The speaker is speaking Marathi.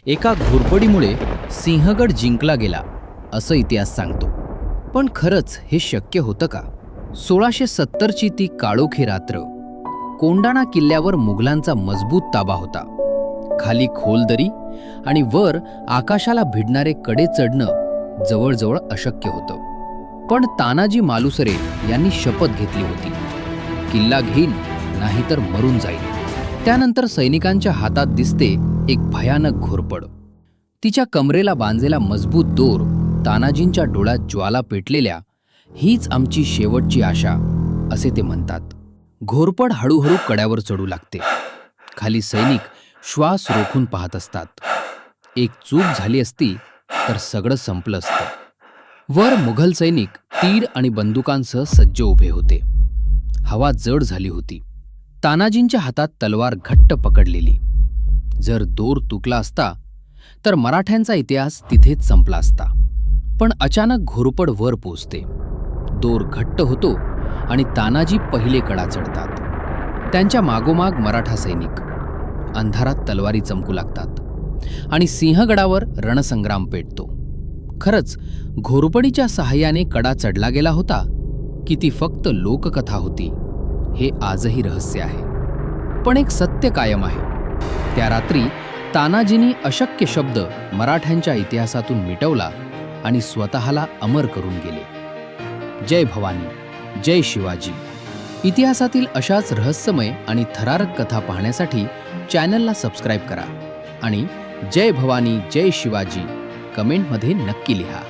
एका घोरपडीमुळे सिंहगड जिंकला गेला असं इतिहास सांगतो. पण खरंच हे शक्य होतं का? 1670ची ती काळोखी रात्र. कोंडाणा किल्ल्यावर मुघलांचा मजबूत ताबा होता. खाली खोल दरी आणि वर आकाशाला भिडणारे कडे चढणं जवळजवळ अशक्य होतं. पण तानाजी मालुसरे यांनी शपथ घेतली होती, किल्ला घेईन नाहीतर मरून जाईल. त्यानंतर सैनिकांच्या हातात दिसते एक भयानक घोरपड. तिच्या कमरेला बांधलेला मजबूत दोर, तानाजींच्या डोळ्यात ज्वाला पेटलेल्या, हीच आमची शेवटची आशा असे ते म्हणतात. घोरपड हळूहळू कड्यावर चढू लागते. खाली सैनिक श्वास रोखून पाहत असतात. एक चूक झाली असती तर सगळं संपलं असतं. वर मुघल सैनिक तीर आणि बंदुकांसह सज्ज उभे होते. हवा जड झाली होती. तानाजींच्या हातात तलवार घट्ट पकडलेली. जर दोर तुटला असता तर मराठ्यांचा इतिहास तिथेच संपला असता. पण अचानक घोरपड वर पोचते. दोर घट्ट होतो आणि तानाजी पहिले कडा चढतात. त्यांच्या मागोमाग मराठा सैनिक. अंधारात तलवारी चमकू लागतात आणि सिंहगडावर रणसंग्राम पेटतो. खरंच घोरपडीच्या सहाय्याने कडा चढला गेला होता की ती फक्त लोककथा होती, हे आजही रहस्य आहे. पण एक सत्य कायम आहे. त्या रात्री तानाजींनी अशक्य शब्द मराठ्यांच्या इतिहासातून मिटवला आणि स्वतःला अमर करून गेले. जय भवानी, जय शिवाजी. इतिहासातील अशाच रहस्यमय आणि थरारक कथा पाहण्यासाठी चॅनलला सबस्क्राईब करा आणि जय भवानी, जय शिवाजी कमेंटमध्ये नक्की लिहा.